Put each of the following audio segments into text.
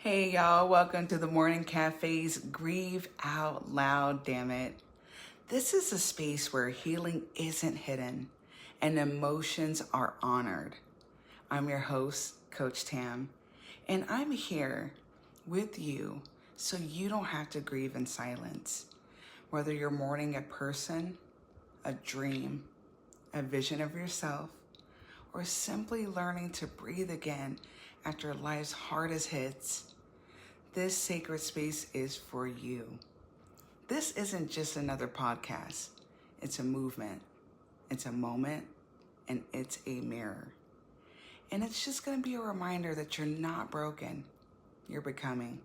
Hey y'all, welcome to the Morning Cafe's Grieve Out Loud, damn it. This is a space where healing isn't hidden and emotions are honored. I'm your host, Coach Tam, and I'm here with you so you don't have to grieve in silence. Whether you're mourning a person, a dream, a vision of yourself, or simply learning to breathe again after life's hardest hits, this sacred space is for you. This isn't just another podcast. It's a movement, it's a moment, and it's a mirror. And it's just going to be a reminder that you're not broken, you're becoming.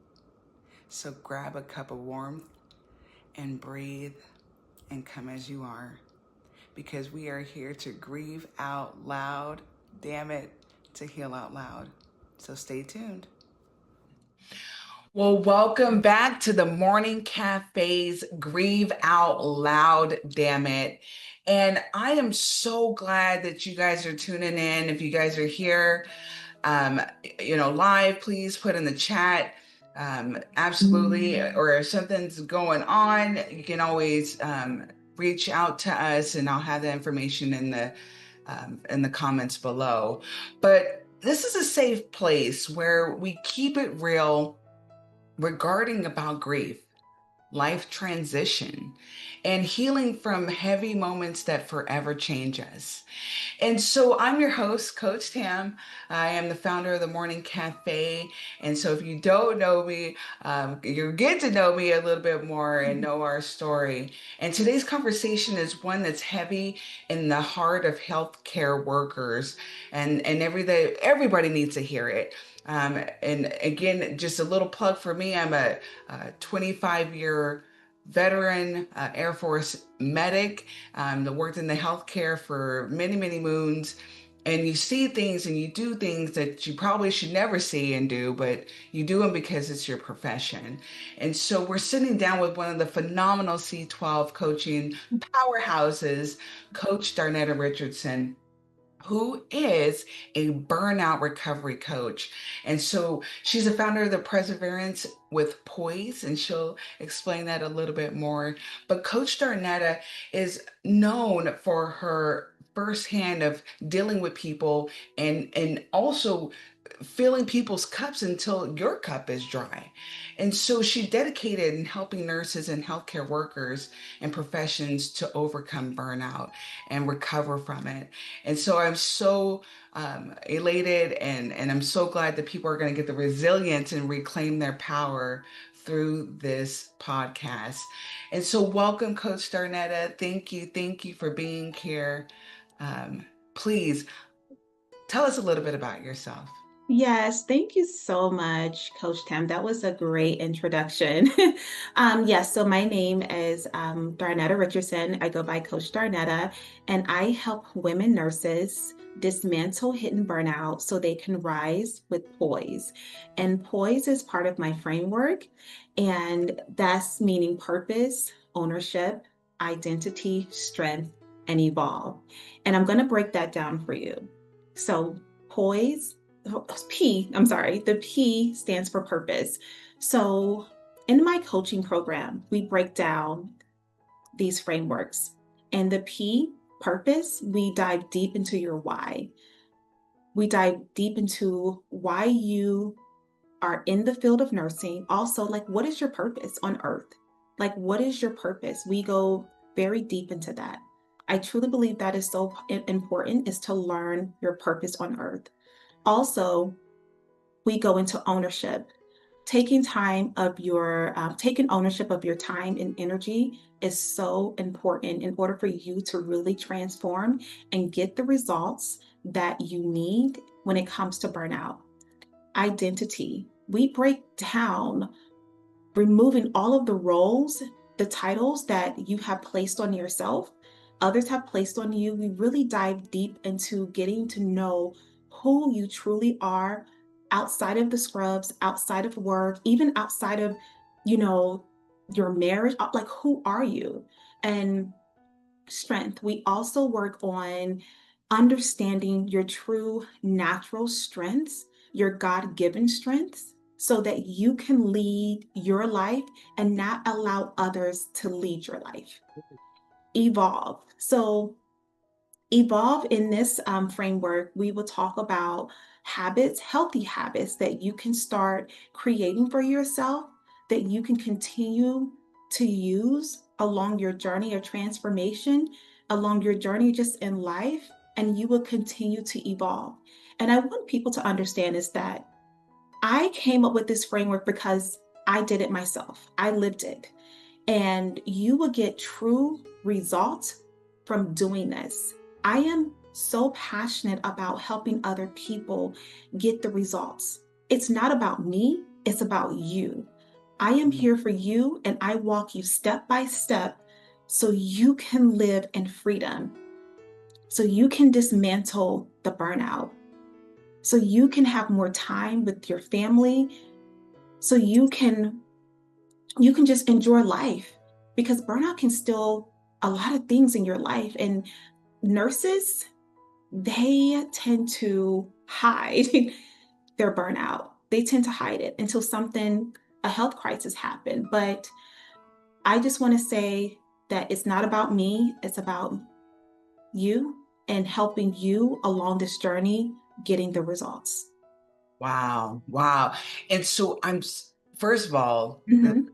So grab a cup of warmth and breathe and come as you are. Because we are here to grieve out loud, damn it, to heal out loud. So stay tuned. Well, welcome back to the Morning Cafe's Grieve Out Loud, damn it. And I am so glad that you guys are tuning in. If you guys are here, live, please put in the chat. Absolutely. Or if something's going on, you can always reach out to us, and I'll have the information in the comments below. But this is a safe place where we keep it real regarding about grief, life transition, and healing from heavy moments that forever change us. And so I'm your host, Coach Tam. I am the founder of the Morning Cafe. And so if you don't know me, you're getting to know me a little bit more and know our story. And today's conversation is one that's heavy in the heart of healthcare workers. And everybody needs to hear it. And again, just a little plug for me. I'm a 25-year veteran Air Force medic that worked in the healthcare for many, many moons. And you see things and you do things that you probably should never see and do, but you do them because it's your profession. And so we're sitting down with one of the phenomenal C12 coaching powerhouses, Coach Darnetta Richardson, who is a burnout recovery coach. And so she's a founder of the Perseverance with Poise, and she'll explain that a little bit more. But Coach Darnetta is known for her firsthand of dealing with people and also filling people's cups until your cup is dry. And so she dedicated in helping nurses and healthcare workers and professions to overcome burnout and recover from it. And so I'm so elated and I'm so glad that people are going to get the resilience and reclaim their power through this podcast. And so welcome, Coach Darnetta. Thank you. Thank you for being here. Please tell us a little bit about yourself. Yes, thank you so much, Coach Tam. That was a great introduction. Yes, so my name is Darnetta Richardson. I go by Coach Darnetta, and I help women nurses dismantle hidden burnout so they can rise with poise. And poise is part of my framework, and that's meaning purpose, ownership, identity, strength, and evolve. And I'm going to break that down for you. So, poise. I'm sorry, the P stands for purpose. So in my coaching program, we break down these frameworks. And the P, purpose, we dive deep into your why. We dive deep into why you are in the field of nursing. Also, like, what is your purpose on earth? Like, what is your purpose? We go very deep into that. I truly believe that is so important, is to learn your purpose on earth. Also, we go into ownership. Taking ownership of your time and energy is so important in order for you to really transform and get the results that you need when it comes to burnout. Identity. We break down removing all of the roles, the titles that you have placed on yourself, others have placed on you. We really dive deep into getting to know who you truly are outside of the scrubs, outside of work, even outside of, you know, your marriage. Like, who are you? And strength. We also work on understanding your true natural strengths, your God given strengths. so that you can lead your life and not allow others to lead your life. Evolve. So evolve in this framework, we will talk about habits, healthy habits that you can start creating for yourself, that you can continue to use along your journey of transformation, along your journey just in life, and you will continue to evolve. And I want people to understand is that I came up with this framework because I did it myself. I lived it. And you will get true results from doing this. I am so passionate about helping other people get the results. It's not about me, it's about you. I am here for you and I walk you step by step so you can live in freedom, so you can dismantle the burnout, so you can have more time with your family, so you can just enjoy life, because burnout can steal a lot of things in your life. And nurses, they tend to hide their burnout. They tend to hide it until a health crisis happen. But I just want to say that it's not about me, it's about you and helping you along this journey, getting the results. Wow. Wow. And so first of all, the Mhm.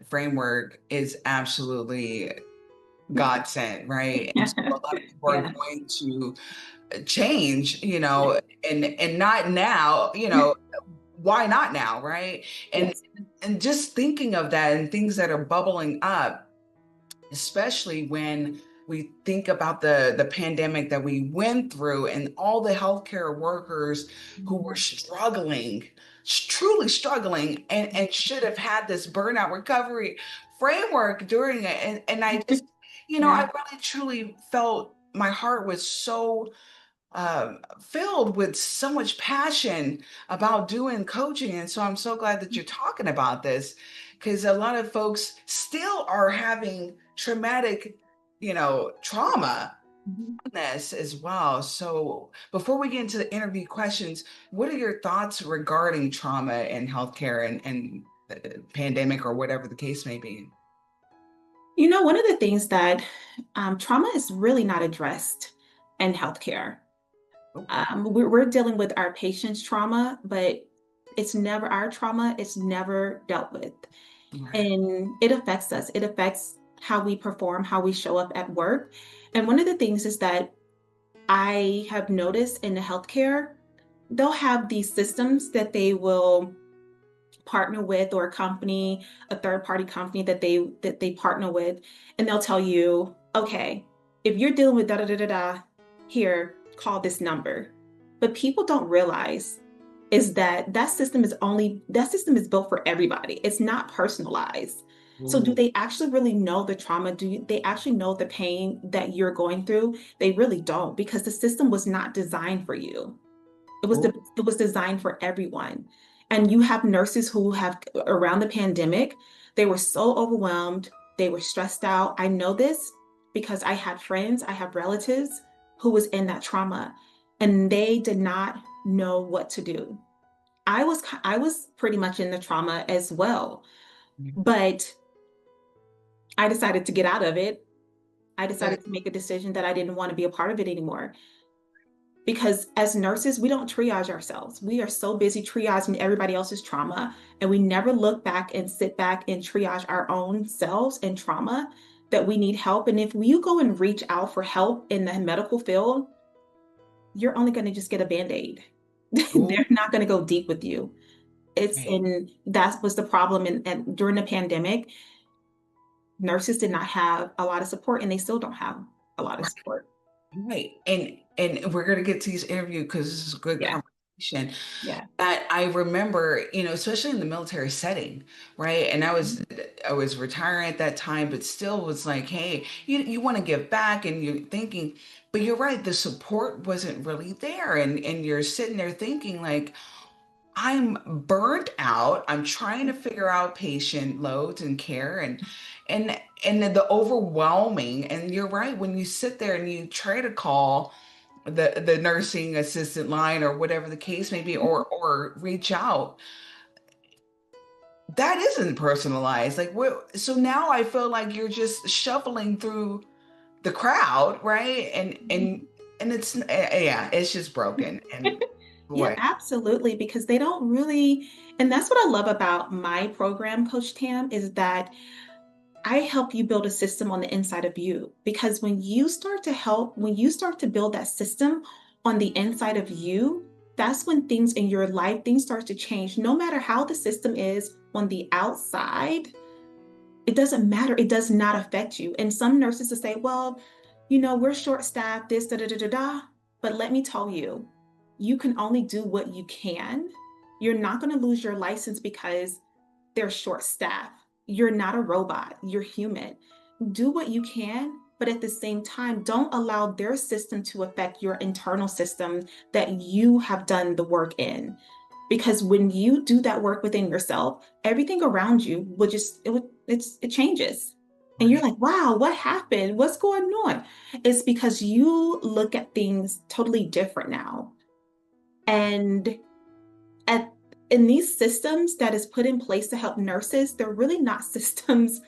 framework is absolutely God sent, right? And so a lot of people are Yeah. going to change, Yeah. and not now, why not now, right? And Yes. and just thinking of that and things that are bubbling up, especially when we think about the pandemic that we went through and all the healthcare workers who were Mhm. struggling, truly struggling, and should have had this burnout recovery framework during it. And I just, I Yeah. really truly felt my heart was so filled with so much passion about doing coaching. And so I'm so glad that you're talking about this, because a lot of folks still are having traumatic, trauma Mhm. from this as well. So before we get into the interview questions, what are your thoughts regarding trauma and healthcare and the pandemic or whatever the case may be? One of the things that trauma is really not addressed in healthcare. Okay. We're dealing with our patients' trauma, but it's never our trauma, it's never dealt with. Right. And it affects us, it affects how we perform, how we show up at work. And one of the things is that I have noticed in the healthcare, they'll have these systems that they will partner with, or a company, a third party company that they partner with, and they'll tell you, okay, if you're dealing with da da da da da, here, call this number. But people don't realize is that that system is built for everybody. It's not personalized. So do Ooh. they actually really know the trauma? They actually know the pain that you're going through? They really don't, because the system was not designed for you. Ooh. It was designed for everyone. And you have nurses who have, around the pandemic, they were so overwhelmed, they were stressed out. I know this because I had friends, I have relatives who was in that trauma, and they did not know what to do. I was pretty much in the trauma as well, but I decided to get out of it. I Good. decided to make a decision that I didn't want to be a part of it anymore. Because as nurses, we don't triage ourselves. We are so busy triaging everybody else's trauma, and we never look back and sit back and triage our own selves and trauma, that we need help. And if you go and reach out for help in the medical field, you're only going to just get a band-aid. Ooh. They're not going to go deep with you. Right. And that was the problem. And during the pandemic, nurses did not have a lot of support, and they still don't have a lot of support. Right. And we're gonna get to this interview because this is a good Yeah, conversation. yeah. But I remember, especially in the military setting, right? And I was retiring at that time, but still was like, hey, you want to give back and you're thinking, but you're right, the support wasn't really there. And you're sitting there thinking like, I'm burnt out. I'm trying to figure out patient loads and care and the overwhelming. And you're right, when you sit there and you try to call the nursing assistant line or whatever the case may be, or reach out, that isn't personalized. Like, what? So now I feel like you're just shuffling through the crowd, right? And it's yeah, it's just broken. And Yeah, boy, absolutely. Because they don't really, and that's what I love about my program, Coach Tam, is that I help you build a system on the inside of you. Because when you start to build that system on the inside of you, that's when things in your life, things start to change. No matter how the system is on the outside, it doesn't matter. It does not affect you. And some nurses will say, well, we're short staffed, this, da, da, da, da, da. But let me tell you, you can only do what you can. You're not going to lose your license because they're short staffed. You're not a robot, you're human. Do what you can, but at the same time, don't allow their system to affect your internal system that you have done the work in. Because when you do that work within yourself, everything around you will just it changes. And you're right, like, wow, what happened? What's going on? It's because you look at things totally different now. And at in these systems that is put in place to help nurses, they're really not systems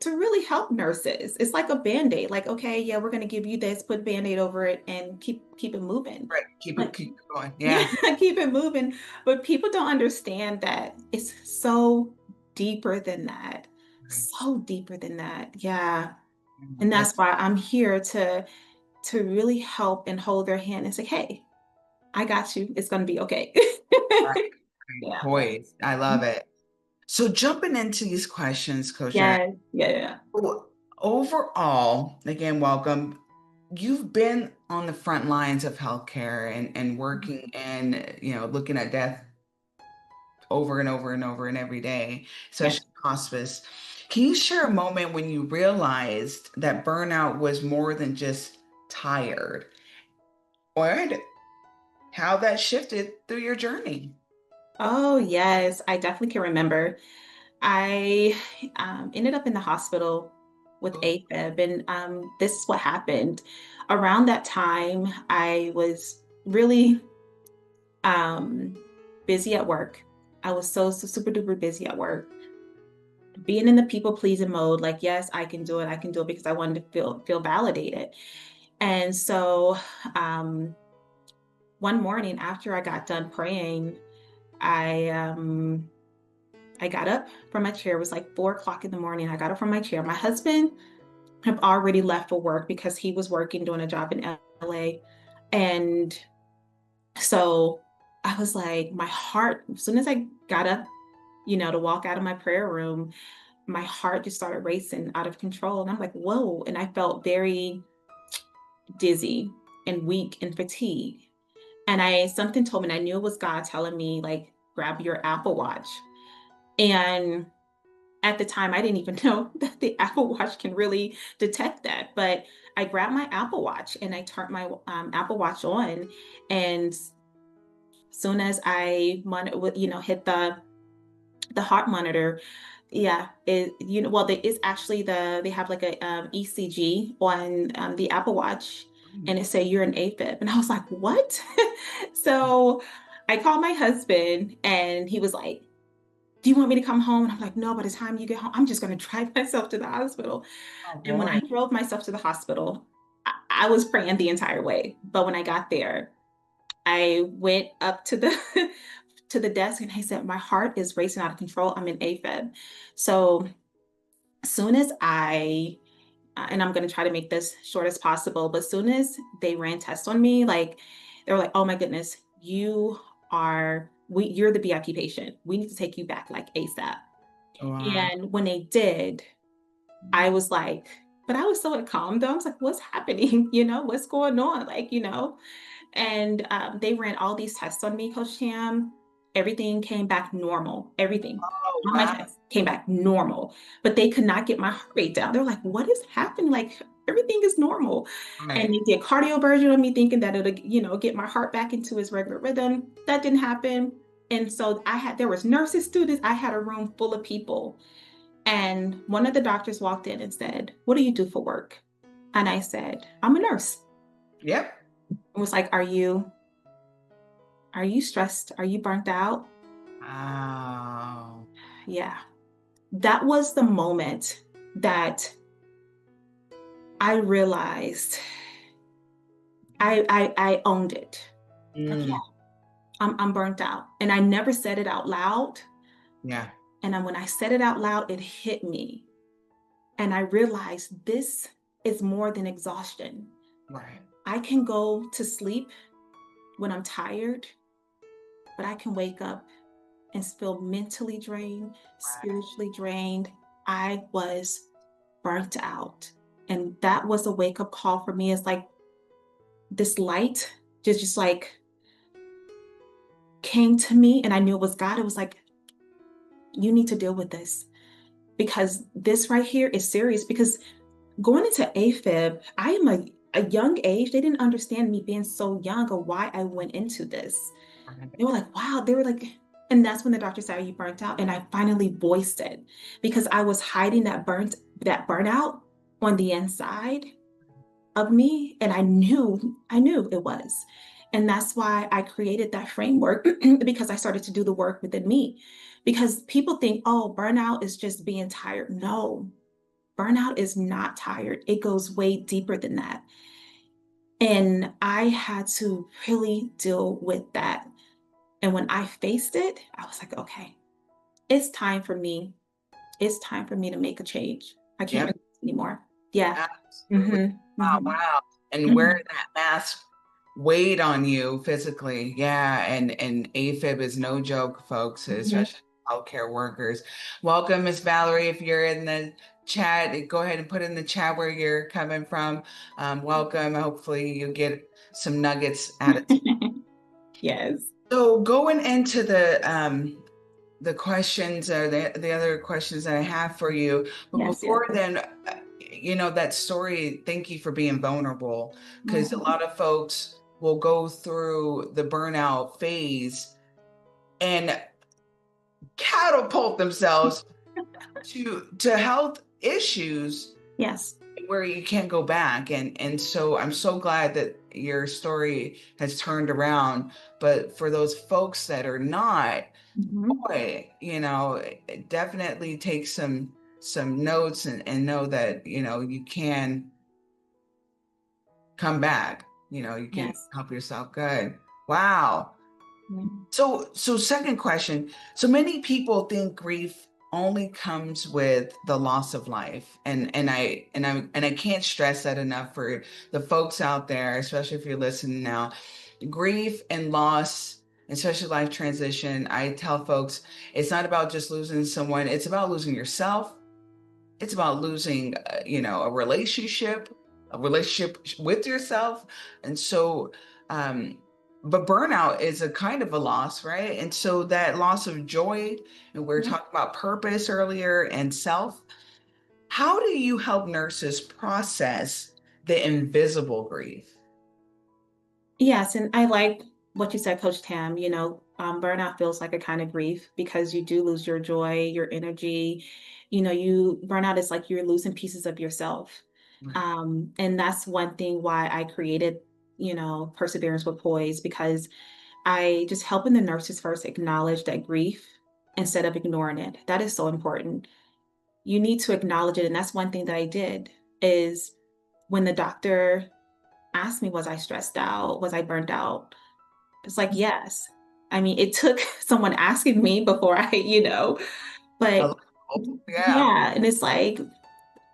to really help nurses. It's like a band-aid. Like, okay, yeah, we're gonna give you this, put band-aid over it and keep it moving. right. But Keep it going. yeah, Yeah. keep it moving. But people don't understand that it's so deeper than that. Right. So deeper than that. Yeah. And that's That's why I'm here to really help and hold their hand and say, hey, I got you. It's gonna be okay. right. Yeah. Poised. I love it. So jumping into these questions, Coach Darnetta, Yeah, yeah, yeah. overall, again, welcome. You've been on the front lines of healthcare and working and looking at death over and over and over and every day, Yeah. especially hospice. Can you share a moment when you realized that burnout was more than just tired, or how that shifted through your journey? Oh, yes, I definitely can remember. I ended up in the hospital with AFib, and this is what happened. Around that time, I was really um, busy at work. I was so super duper busy at work, being in the people pleasing mode. Like, yes, I can do it. I can do it because I wanted to feel validated. And so, um, one morning after I got done praying, I I got up from my chair. It was like 4 o'clock in the morning. I got up from my chair. My husband had already left for work because he was working doing a job in LA. And so I was like, my heart, as soon as I got up, to walk out of my prayer room, my heart just started racing out of control. And I'm like, whoa. And I felt very dizzy and weak and fatigued. And something told me, and I knew it was God telling me, like, grab your Apple Watch. And at the time, I didn't even know that the Apple Watch can really detect that. But I grabbed my Apple Watch and I turned my Apple Watch on. And soon as hit the heart monitor, yeah, well, it's actually they have like a ECG on the Apple Watch, and it say you're an AFib, and I was like, what? So I called my husband, and he was like, do you want me to come home? And I'm like, no, by the time you get home, I'm just going to drive myself to the hospital. Oh And when I boy. drove myself to the hospital, I was praying the entire way. But when I got there, I went up to the to the desk and I said, my heart is racing out of control. I'm in AFib. So as soon as and I'm going to try to make this short as possible, but as soon as they ran tests on me, like they were like, oh my goodness, you're the VIP patient. We need to take you back like ASAP. Wow. And when they did, I was like, but I was so calm though. I was like, what's happening? What's going on? And they ran all these tests on me, Coach Tam. Everything came back normal. Everything. Oh All my wow. tests came back normal, but they could not get my heart rate down. They're like, what is happening? Like, everything is normal. And Right. they did cardioversion on me, thinking that it'll, get my heart back into its regular rhythm. That didn't happen. And so there was nurses, students. I had a room full of people. And one of the doctors walked in and said, what do you do for work? And I said, I'm a nurse. Yep. And was like, are you stressed? Are you burnt out? Wow. yeah. That was the moment that I realized I owned it. Like, yeah, Mm, I'm burnt out. And I never said it out loud. yeah, And then when I said it out loud, it hit me. And I realized this is more than exhaustion. right. I can go to sleep when I'm tired, but I can wake up and feel mentally drained, Right. spiritually drained. I was burnt out. And that was a wake up call for me. It's like this light just like came to me, and I knew it was God. It was like, you need to deal with this because this right here is serious. Because going into AFib, I am a young age. They didn't understand me being so young or why I went into this. Right. They were like, wow, they were like, and that's when the doctor said, are you burnt out? And I finally voiced it because I was hiding that burnout on the inside of me. And I knew it was. And that's why I created that framework because I started to do the work within me. Because people think, oh, burnout is just being tired. No, burnout is not tired. It goes way deeper than that. And I had to really deal with that. And when I faced it, I was like, okay, it's time for me. It's time for me to make a change. I can't Yep. do this anymore. Yeah. Absolutely. Mm-hmm. Wow. Mm-hmm. Wow. And wearing that mask weighed on you physically. Yeah. And AFib is no joke, folks, Mm-hmm. especially healthcare workers. Welcome, Miss Valerie. If you're in the chat, go ahead and put in the chat where you're coming from. Welcome. Hopefully you get some nuggets out of it. Yes. So going into the questions or the other questions that I have for you. But Yes, yes. before then, that story, thank you for being vulnerable because a Mhm. lot of folks will go through the burnout phase and catapult themselves to health issues Yes. where you can't go back. And so I'm so glad that your story has turned around. But for those folks that are not, Mhm. boy, definitely take some notes and know that, you can come back. You can Yes. help yourself. Good. Wow. Mhm. So second question. So many people think grief only comes with the loss of life. And I can't stress that enough for the folks out there, especially if you're listening now. Grief and loss, especially life transition, I tell folks it's not about just losing someone, it's about losing yourself. It's about losing, a relationship with yourself. And so, um, but burnout is a kind of a loss, right? And so that loss of joy, and we are Yeah. talking about purpose earlier and self. How do you help nurses process the invisible grief? Yes, and I like what you said, Coach Tam. Burnout feels like a kind of grief because you do lose your joy, your energy. You burnout is like you're losing pieces of yourself. Right. And that's one thing why I created, Perseverance with Poise, because I just helping the nurses first acknowledge that grief instead of ignoring it. That is so important. You need to acknowledge it. And that's one thing that I did is when the doctor asked me, was I stressed out? Was I burned out? It's like, yes. I mean, it took someone asking me before but Yeah. yeah. And it's like,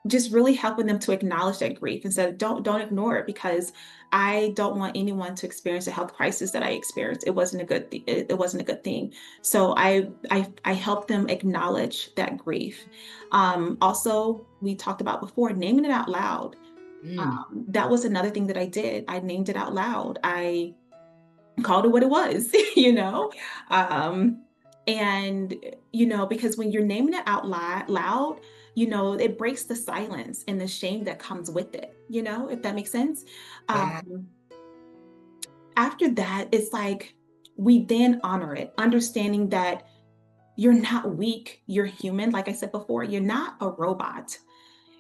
just really helping them to acknowledge that grief and said, don't ignore it because I don't want anyone to experience a health crisis that I experienced. It wasn't a good it wasn't a good thing. So I helped them acknowledge that grief. Also, we talked about before naming it out loud. Mm, That was another thing that I did. I named it out loud. I called it what it was, Um, and because when you're naming it out loud, it breaks the silence and the shame that comes with it, if that makes sense. yeah. Um, After that, it's like we then honor it, understanding that you're not weak, you're human. Like I said before, you're not a robot.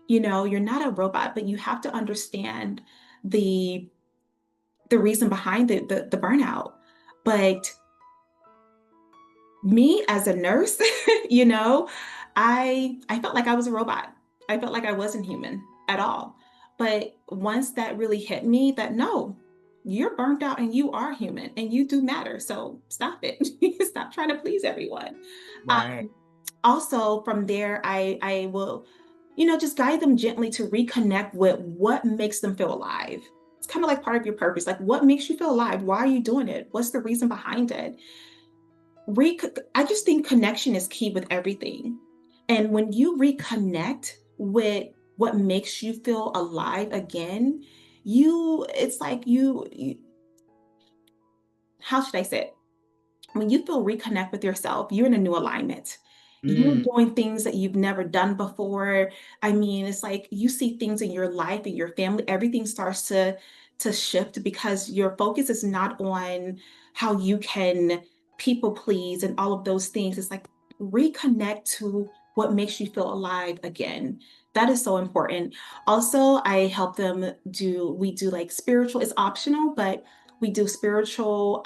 You're not a robot, but you have to understand the reason behind the burnout. But me as a nurse, you know, I felt like I was a robot. I felt like I wasn't human at all. But once that really hit me, that no, you're burnt out and you are human and you do matter. So stop it. Stop trying to please everyone. Right. Also from there, I will, just guide them gently to reconnect with what makes them feel alive. It's kind of like part of your purpose. Like, what makes you feel alive? Why are you doing it? What's the reason behind it? I just think connection is key with everything. And when you reconnect with what makes you feel alive again, it's like how should I say it? When you feel reconnect with yourself, you're in a new alignment. You're Mm. doing things that you've never done before. I mean, it's like you see things in your life and your family, everything starts to shift because your focus is not on how you can people please and all of those things. It's like reconnect to what makes you feel alive again. That is so important. Also, I help them we do like spiritual, it's optional, but we do spiritual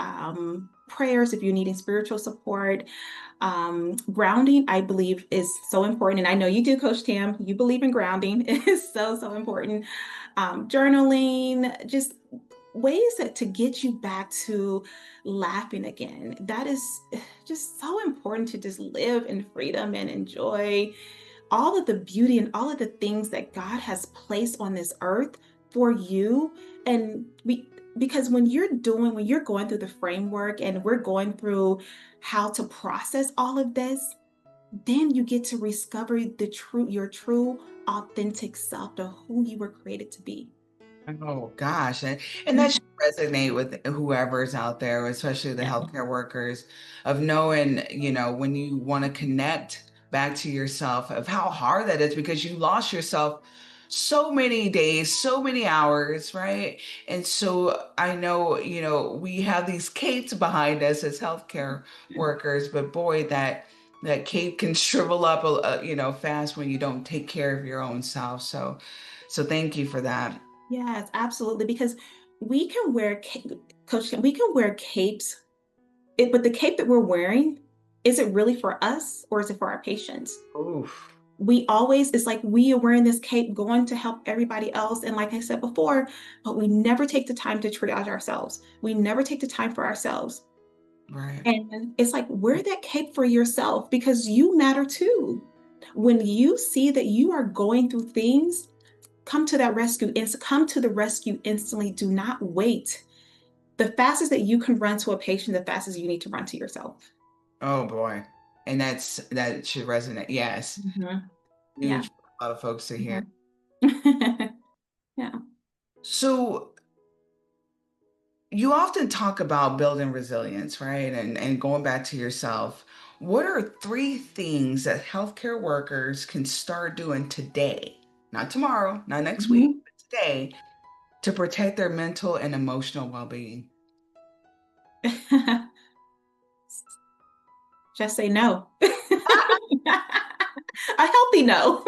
prayers if you're needing spiritual support. Grounding, I believe, is so important. And I know you do, Coach Tam. You believe in grounding. It is so, so important. Journaling, just ways to get you back to laughing again. That is just so important to just live in freedom and enjoy all of the beauty and all of the things that God has placed on this earth for you. And because when you're going through the framework and we're going through how to process all of this, then you get to discover your true, authentic self to who you were created to be. Oh gosh. And that Mhm. should resonate with whoever's out there, especially the Yeah. healthcare workers, of knowing, when you want to connect back to yourself, of how hard that is because you lost yourself so many days, so many hours, right? And so I know, we have these capes behind us as healthcare workers, but boy, that cape can shrivel up, fast when you don't take care of your own self. So thank you for that. Yes, absolutely. Because we can wear, Coach, we can wear capes, but the cape that we're wearing, is it really for us or is it for our patients? Oof. It's like we are wearing this cape going to help everybody else. And like I said before, but we never take the time to triage ourselves. We never take the time for ourselves. Right. And it's like, wear that cape for yourself because you matter too. When you see that you are going through things, come to the rescue instantly. Do not wait. The fastest that you can run to a patient, the fastest you need to run to yourself. Oh boy. And that should resonate. Yes. Mhm. Yeah. Huge for a lot of folks to hear. Mhm. Yeah. So you often talk about building resilience, right? And going back to yourself. What are three things that healthcare workers can start doing today, not tomorrow, not next week, Mhm. but today, to protect their mental and emotional well-being? Just say no. A healthy no.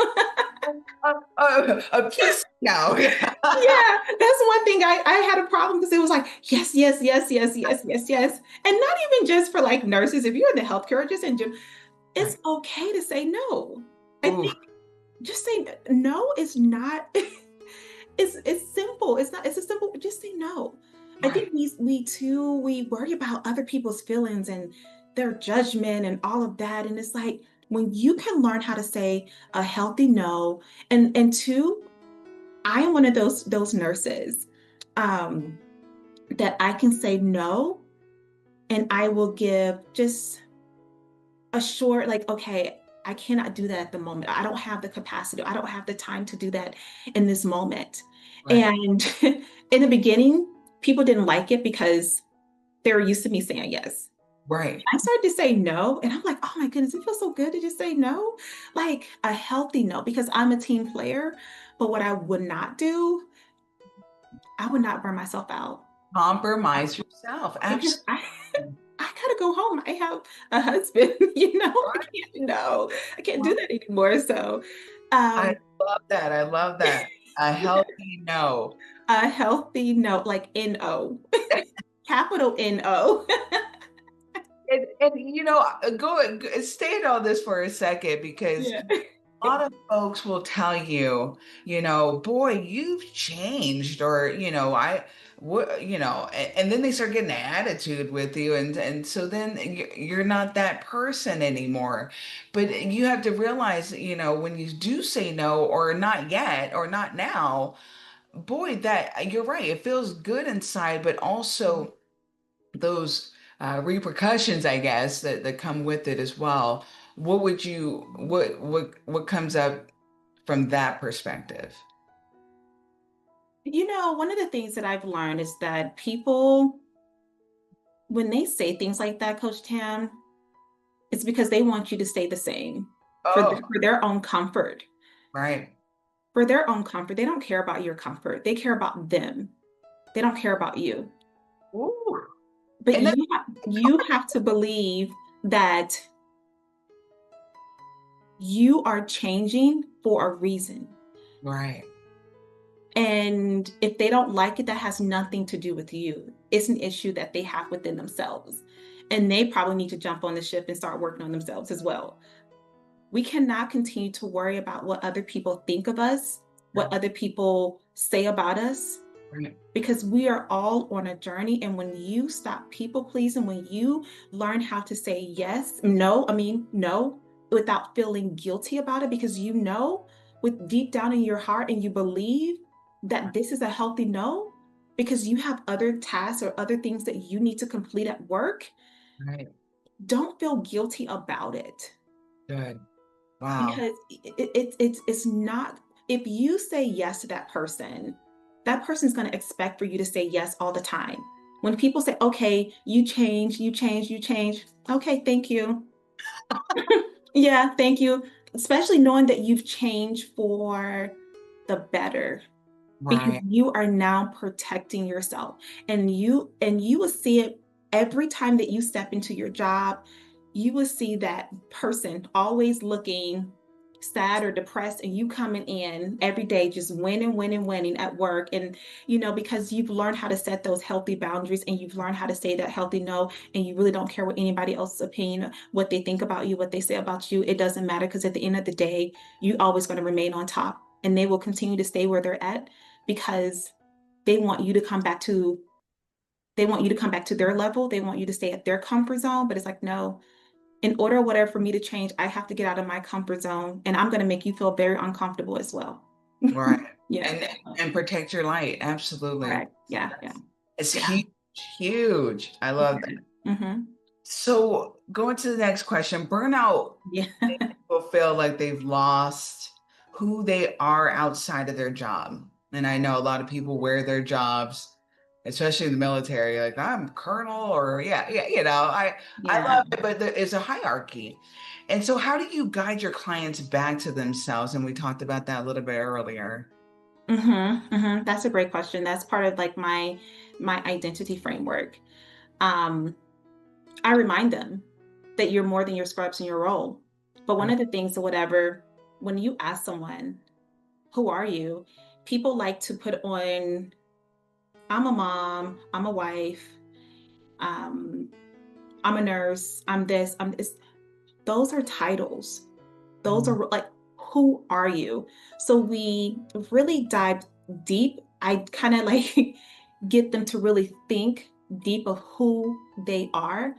A peace now. Yeah, that's one thing I had a problem because it was like, yes, yes, yes, yes, yes, yes, yes. And not even just for like nurses, if you're in the healthcare or just in gym, it's Right. okay to say no. I Ooh, think just say no is not, it's simple. It's a simple, just say no. I think right. we worry about other people's feelings and their judgment and all of that. And it's like when you can learn how to say a healthy no, and two, I am one of those nurses um, that I can say no, and I will give just a short, like, okay, I cannot do that at the moment. I don't have the capacity. I don't have the time to do that in this moment. Right. And in the beginning, people didn't like it because they were used to me saying yes. Right. I started to say no, and I'm like, oh my goodness, it feels so good to just say no, like a healthy no, because I'm a team player. But what I would not do, I would not burn myself out. Compromise yourself. Because Absolutely. I gotta go home. I have a husband, I can't, no, I can't do Right. that anymore. So, I um, love that. I love that. A healthy no. a healthy note, like N-O, capital N-O. and stay in on this for a second because Yeah. a lot of folks will tell you, boy, you've changed, or, what, and then they start getting an attitude with you. And so then you're not that person anymore. But you have to realize, when you do say no, or not yet, or not now, boy, that you're right. It feels good inside, but also those repercussions, I guess, that come with it as well. What comes up from that perspective? One of the things that I've learned is that people, when they say things like that, Coach Tam, it's because they want you to stay the same Oh, for their own comfort. right. For their own comfort. They don't care about your comfort. They care about them. They don't care about you. Ooh. But And then, you have to believe that you are changing for a reason. right, And if they don't like it, that has nothing to do with you. It's an issue that they have within themselves. And they probably need to jump on the ship and start working on themselves as well. We cannot continue to worry about what other people think of us, what other people say about us, right, because we are all on a journey. And when you stop people pleasing, when you learn how to say yes, no, no, without feeling guilty about it, because with deep down in your heart and you believe that this is a healthy no, because you have other tasks or other things that you need to complete at work, right. don't feel guilty about it. Good. Wow. Because it's not, if you say yes to that person's going to expect for you to say yes all the time. When people say, okay, you change, you change, you change, okay, thank you. Yeah, thank you. Especially knowing that you've changed for the better, because Right, you are now protecting yourself, and you will see it every time that you step into your job. You will see that person always looking sad or depressed, and you coming in every day just winning, winning, winning at work. And because you've learned how to set those healthy boundaries, and you've learned how to say that healthy no, and you really don't care what anybody else's opinion, what they think about you, what they say about you. It doesn't matter, because at the end of the day, you always going to remain on top, and they will continue to stay where they're at, because they want you to come back to their level. They want you to stay at their comfort zone. But it's like, no, in order whatever for me to change, I have to get out of my comfort zone, and I'm going to make you feel very uncomfortable as well. right. Yeah. And protect your light. Absolutely. Correct. Yeah. Yeah. It's Yeah. huge, huge. I love that. Mm-hmm. So going to the next question, burnout, Yeah. people feel like they've lost who they are outside of their job. And I know a lot of people wear their jobs, especially in the military, like I'm colonel, or yeah, yeah, I Yeah. love it, but it's a hierarchy. And so how do you guide your clients back to themselves? And we talked about that a little bit earlier. Mm-hmm. Mm-hmm. That's a great question. That's part of like my identity framework. Um, I remind them that you're more than your scrubs and your role. But one of the things, or whatever, when you ask someone, who are you? People like to put on, I'm a mom, I'm a wife, um, I'm a nurse, I'm this, I'm this. Those are titles. Those Mhm. are like, who are you? So we really dive deep. I kind of like get them to really think deep of who they are,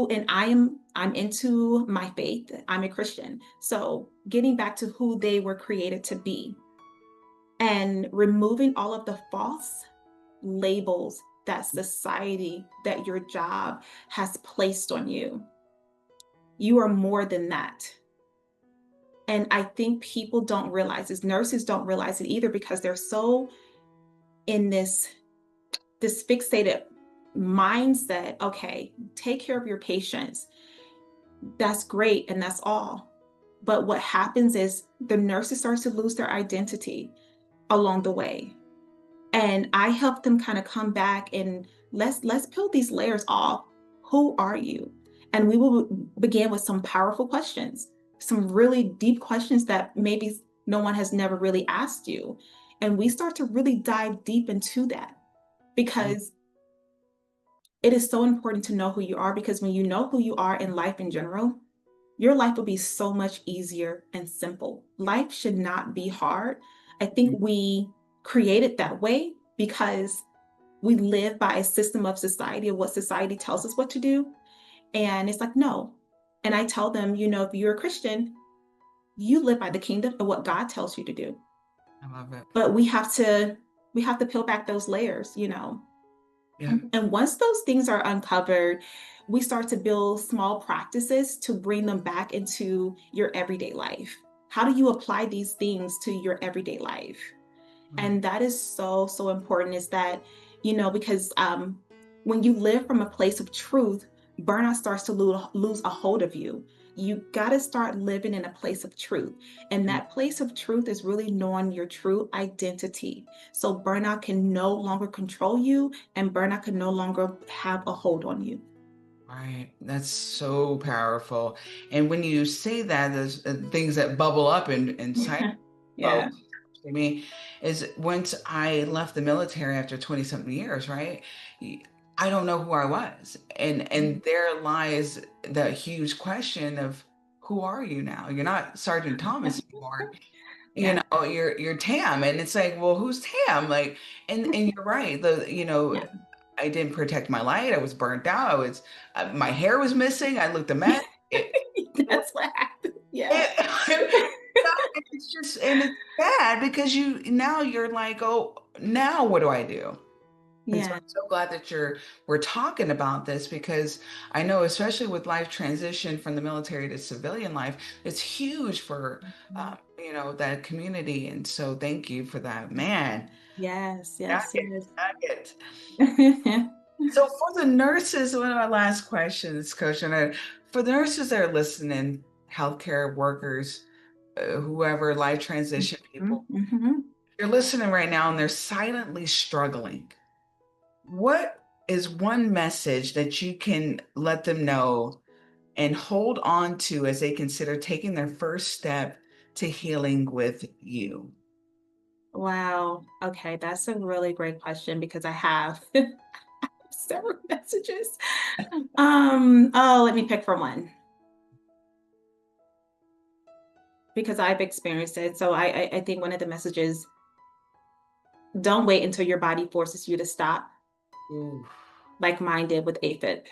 and I'm into my faith. I'm a Christian. So getting back to who they were created to be, and removing all of the false labels that society, that your job has placed on you. You are more than that. And I think people don't realize this. Nurses don't realize it either, because they're so in this fixated mindset. Okay, take care of your patients. That's great, and that's all. But what happens is the nurses start to lose their identity along the way. And I help them kind of come back, and let's peel these layers off. Who are you? And we will begin with some powerful questions, some really deep questions that maybe no one has never really asked you. And we start to really dive deep into that, because it is so important to know who you are, because when you know who you are in life in general, your life will be so much easier and simple. Life should not be hard. I think we create it that way because we live by a system of society, of what society tells us what to do. And it's like, no. And I tell them, if you're a Christian, you live by the kingdom of what God tells you to do. I love it. But we have to peel back those layers. Yeah. And once those things are uncovered, we start to build small practices to bring them back into your everyday life. How do you apply these things to your everyday life? Right. And that is so, so important, is that, because when you live from a place of truth, burnout starts to lose a hold of you. You got to start living in a place of truth. And that place of truth is really knowing your true identity. So burnout can no longer control you, and burnout can no longer have a hold on you. Right. That's so powerful. And when you say that, there's things that bubble up inside Yeah. folks to me is once I left the military after 20 something years, right? I don't know who I was. And there lies that huge question of who are you now? You're not Sergeant Thomas anymore. Yeah. You're Tam. And it's like, well, who's Tam? Like, and you're right. Yeah. I didn't protect my light. I was burnt out. My hair was missing. I looked a mess. It, That's what happened. Yeah. it, it's just, and it's bad because now you're like, oh, now what do I do? And so Yeah. I'm so glad that we're talking about this because I know, especially with life transition from the military to civilian life, it's huge for, that community. And so thank you for that, man. Yes, yes, Nugget, yes. nugget. So for the nurses, one of my last questions, Coach, and for the nurses that are listening, healthcare workers, whoever, life transition people, Mhm. you're listening right now and they're silently struggling. What is one message that you can let them know and hold on to as they consider taking their first step to healing with you? Wow. Okay, that's a really great question, because I have several messages. Let me pick from one, because I've experienced it. So I think one of the messages: don't wait until your body forces you to stop, Ooh, like mine did with AFib.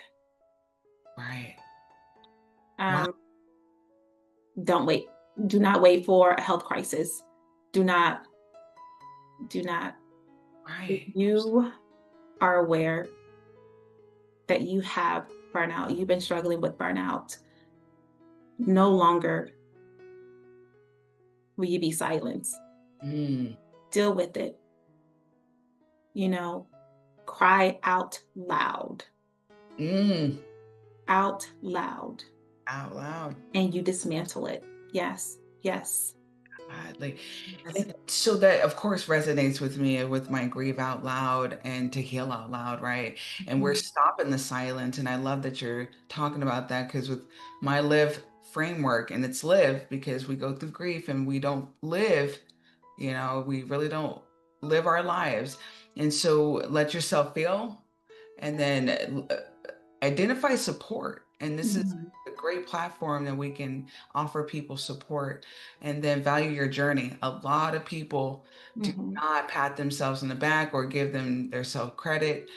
right. Wow. Um, don't wait. Do not wait for a health crisis. Do not, do not. If Right. you are aware that you have burnout, you've been struggling with burnout, no longer will you be silenced. Mm, Deal with it. You know, cry out loud, mm, out loud, out loud. and you dismantle it. Yes, yes, Like, yes. and so that of course resonates with me with my grieve out loud and to heal out loud, right? And we're Mhm. stopping the silence. And I love that you're talking about that because with my live framework, and it's live because we go through grief and we don't live, we really don't live our lives. And so let yourself feel and then identify support. And this is Mhm. a great platform that we can offer people support and then value your journey. A lot of people do Mhm. not pat themselves on the back or give them their self credit.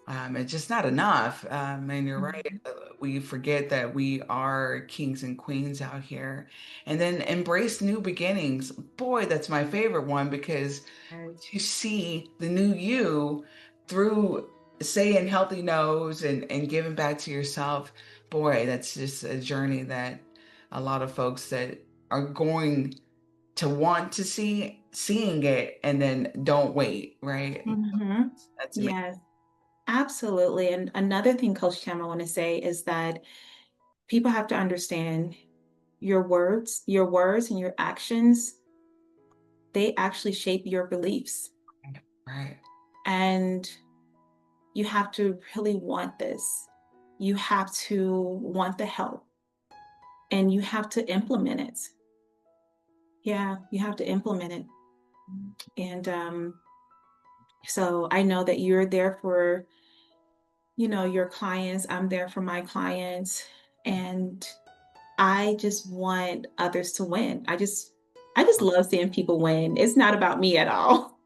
It's just not enough. And you're right. Mhm. We forget that we are kings and queens out here. And then embrace new beginnings. Boy, that's my favorite one because Yes. you see the new you through saying healthy no's and giving back to yourself. Boy, that's just a journey that a lot of folks that are going to want to seeing it and then don't wait, right? Mhm. That's amazing. Yes, absolutely. And another thing, Coach Tam, I want to say is that people have to understand your words and your actions, they actually shape your beliefs. Right. And you have to really want this. You have to want the help, and you have to implement it. Yeah, you have to implement it. And so I know that you're there for your clients. I'm there for my clients. And I just want others to win. I just love seeing people win. It's not about me at all.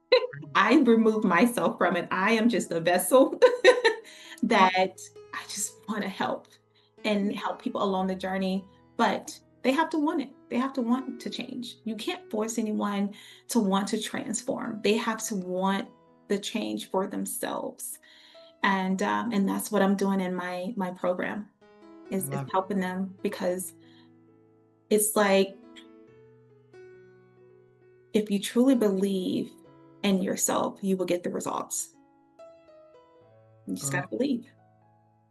I remove myself from it. I am just a vessel that I just want to help and help people along the journey, but they have to want it. They have to want to change. You can't force anyone to want to transform. They have to want the change for themselves. And that's what I'm doing in my program is Love helping them, because it's like, if you truly believe in yourself, you will get the results. You just it. got to believe.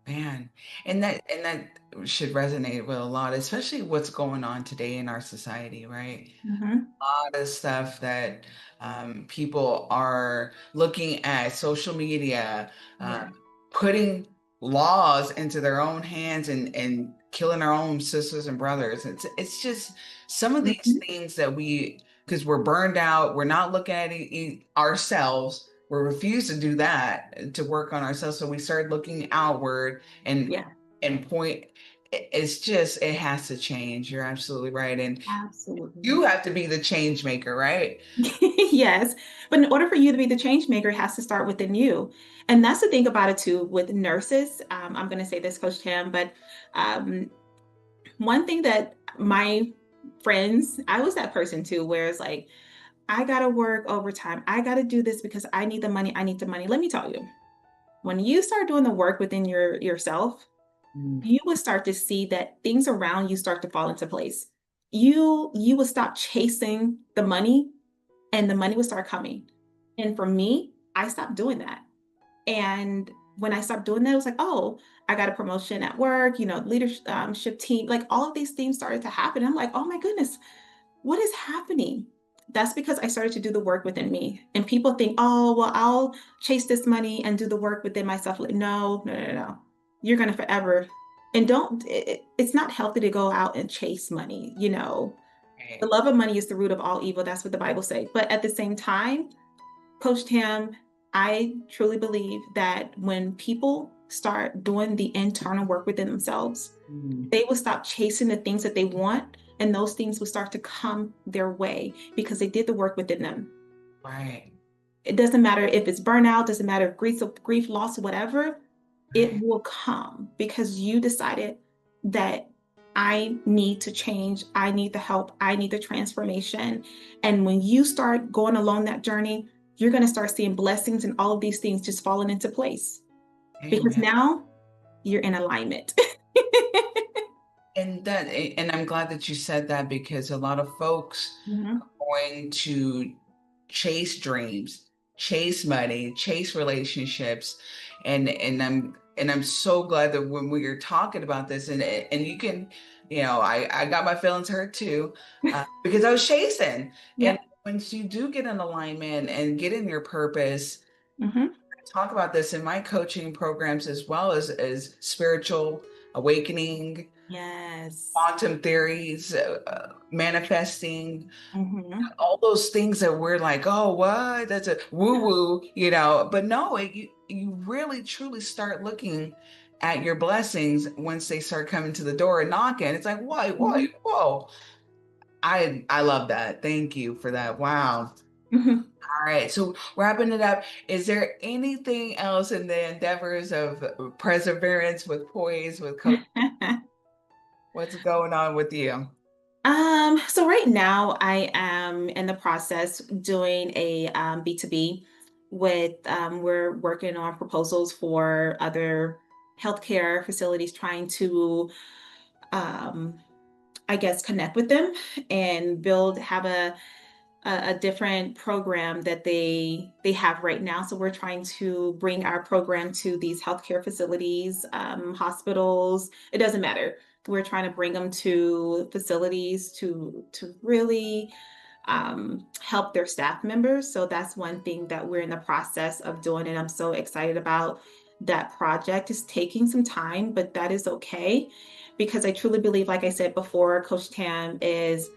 Man, and that should resonate with a lot, especially what's going on today in our society, right? Hmm. A lot of stuff that people are looking at social media, Yeah. putting laws into their own hands and killing our own sisters and brothers. It's just some of these Hmm. things that because we're burned out, we're not looking at ourselves. We refuse to do that to work on ourselves. So we start looking outward and Yeah, point. It's just it has to change. You're absolutely right, and absolutely. you have to be the change maker, right? Yes. But in order for you to be the change maker, it has to start within you. And that's the thing about it too with nurses. I'm going to say this, Coach Tam, but um, one thing that my friends, I was that person too, where it's like, I got to work overtime. I got to do this because I need the money. I need the money. Let me tell you, when you start doing the work within yourself, Mm, you will start to see that things around you start to fall into place. You will stop chasing the money, and the money will start coming. And for me, I stopped doing that. And when I stopped doing that, it was like, oh, I got a promotion at work, leadership team, like all of these things started to happen. I'm like, oh my goodness, what is happening? That's because I started to do the work within me. And people think, oh, well, I'll chase this money and do the work within myself. Like, no, no, no, no. You're going to forever. And it's not healthy to go out and chase money. The right. love of money is the root of all evil. That's what the Bible says. But at the same time, Coach Tam, I truly believe that when people start doing the internal work within themselves, Mm, they will stop chasing the things that they want, and those things will start to come their way because they did the work within them. right, It doesn't matter if it's burnout, doesn't matter if grief, loss, whatever, it right. will come because you decided that I need to change, I need the help, I need the transformation. And when you start going along that journey, you're going to start seeing blessings and all of these things just falling into place because Amen. now you're in alignment. And I'm glad that you said that because a lot of folks Mhm. are going to chase dreams, chase money, chase relationships, and I'm so glad that when we are talking about this, and you can, I got my feelings hurt too, because I was chasing, and Yeah. once you do get in alignment and get in your purpose, Hmm. I talk about this in my coaching programs as well as spiritual awakening, Yes. quantum theories, manifesting, Hmm. all those things that we're like, oh, what? That's a woo woo, But no, you really truly start looking at your blessings once they start coming to the door and knocking. It's like, why, Hmm. whoa. I love that. Thank you for that. Wow. Hmm. All right. So wrapping it up, is there anything else in the endeavors of perseverance with poise, with coach? What's going on with you? So right now I am in the process doing a B2B with we're working on proposals for other healthcare facilities trying to um I guess connect with them and have a different program that they have right now. So we're trying to bring our program to these healthcare facilities, hospitals. It doesn't matter. We're trying to bring them to facilities to really help their staff members. So that's one thing that we're in the process of doing, and I'm so excited about that project. It's taking some time, but that is okay because I truly believe, like I said before, Coach Tam, is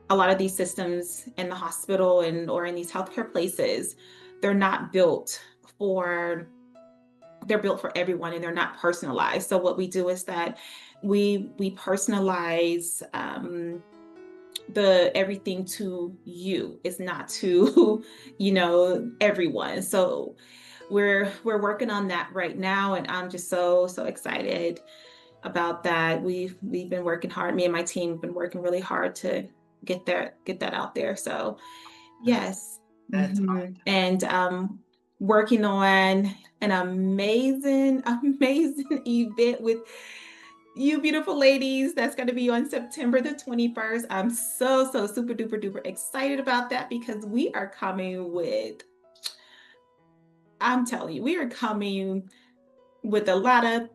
a lot of these systems in the hospital and or in these healthcare places, they're not built for they're built for everyone and they're not personalized. So what we do is that we personalize the everything to you. It's not to, everyone. So we're working on that right now, and I'm just so excited about that. We've been working hard. Me and my team have been working really hard to get that out there. So yes. That's And working on an amazing, amazing event with you beautiful ladies. That's going to be on September the 21st. I'm so super duper duper excited about that because we are coming with, I'm telling you, we are coming with a lot of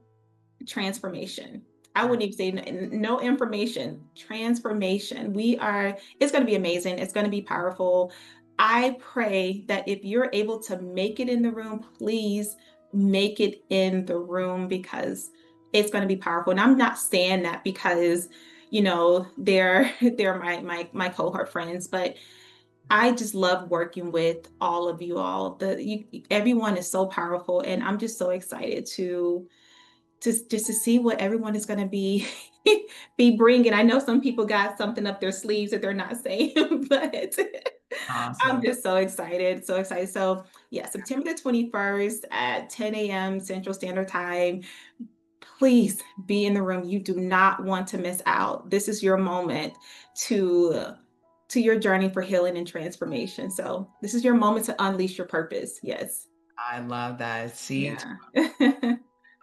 transformation. I wouldn't even say no information, transformation. It's going to be amazing. It's going to be powerful. I pray that if you're able to make it in the room, please make it in the room because it's going to be powerful. And I'm not saying that because, they're my cohort friends, but I just love working with all of you all. Everyone is so powerful, and I'm just so excited just to see what everyone is going to be be bringing. I know some people got something up their sleeves that they're not saying, but I'm awesome. just so excited, so excited. So yeah, September the 21st at 10 a.m. Central Standard Time. Please be in the room. You do not want to miss out. This is your moment to your journey for healing and transformation. So this is your moment to unleash your purpose. Yes. I love that. See, Yeah.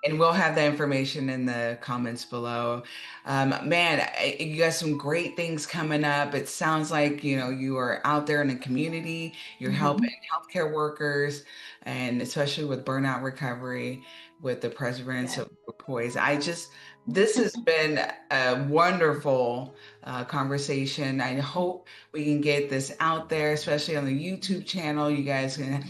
and we'll have that information in the comments below. Man, you got some great things coming up. It sounds like, you are out there in the community, you're helping Mhm. healthcare workers, and especially with burnout recovery, with the President's Yes. of Poise. This has been a wonderful conversation. I hope we can get this out there, especially on the YouTube channel. You guys can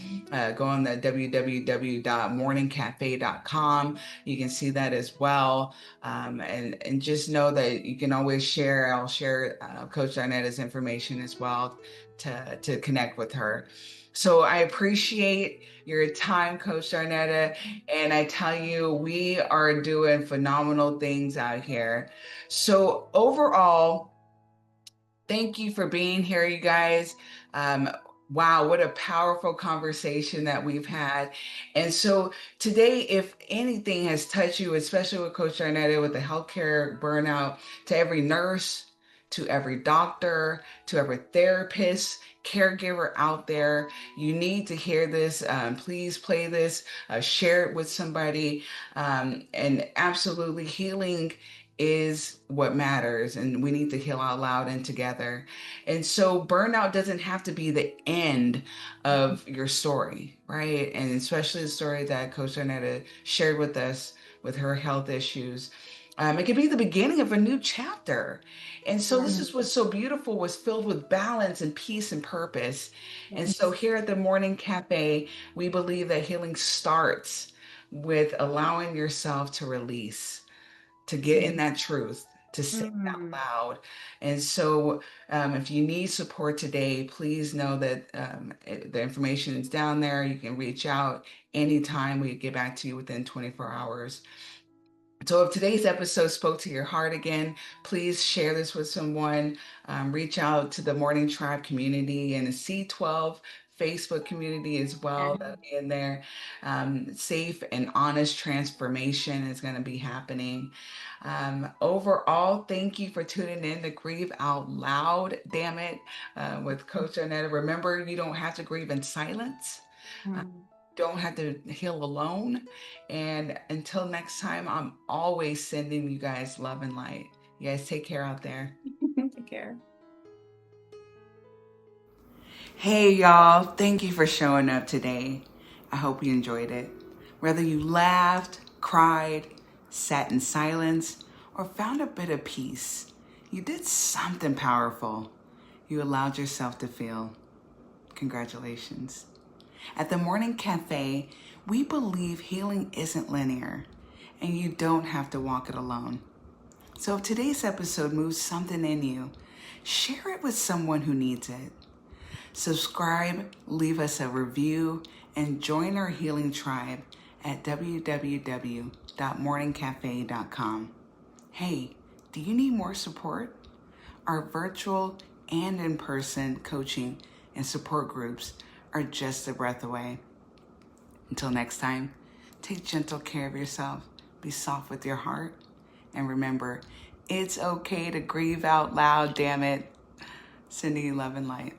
go on the www.morningcafe.com. You can see that as well. And just know that you can always share. I'll share Coach Darnetta's information as well to connect with her. So I appreciate your time, Coach Darnetta. And I tell you, we are doing phenomenal things out here. So overall, thank you for being here, you guys. Um, wow, what a powerful conversation that we've had. And so today, if anything has touched you, especially with Coach Darnetta with the healthcare burnout, to every nurse, to every doctor, to every therapist, caregiver out there, you need to hear this. Please play this, share it with somebody. And absolutely, healing is what matters, and we need to heal out loud and together. And so burnout doesn't have to be the end of your story, right? And especially the story that Coach Darnetta shared with us with her health issues. It could be the beginning of a new chapter. And so this is what's so beautiful, was filled with balance and peace and purpose. And so Yes. here at the Morning Cafe, we believe that healing starts with allowing yourself to release, to get in that truth, to say it out Mm. loud. And so, if you need support today, please know that the information is down there. You can reach out anytime. We get back to you within 24 hours. So, if today's episode spoke to your heart again, please share this with someone. Reach out to the Morning Tribe community and the C12 Facebook community as well. Yeah. That'll be in there. Safe and honest transformation is going to be happening. Overall, thank you for tuning in to Grieve Out Loud, damn it, with Coach Arnetta. Remember, you don't have to grieve in silence. Uh, Mm. don't have to heal alone. And until next time, I'm always sending you guys love and light. You guys take care out there. Take care. Hey, y'all. Thank you for showing up today. I hope you enjoyed it. Whether you laughed, cried, sat in silence, or found a bit of peace, you did something powerful. You allowed yourself to feel. Congratulations. At the Morning Cafe, we believe healing isn't linear, and you don't have to walk it alone. So if today's episode moves something in you, share it with someone who needs it. Subscribe, leave us a review, and join our healing tribe at www.morningcafe.com. Hey, do you need more support? Our virtual and in-person coaching and support groups are just a breath away. Until next time, take gentle care of yourself, be soft with your heart, and remember, it's okay to grieve out loud, damn it. Sending you love and light.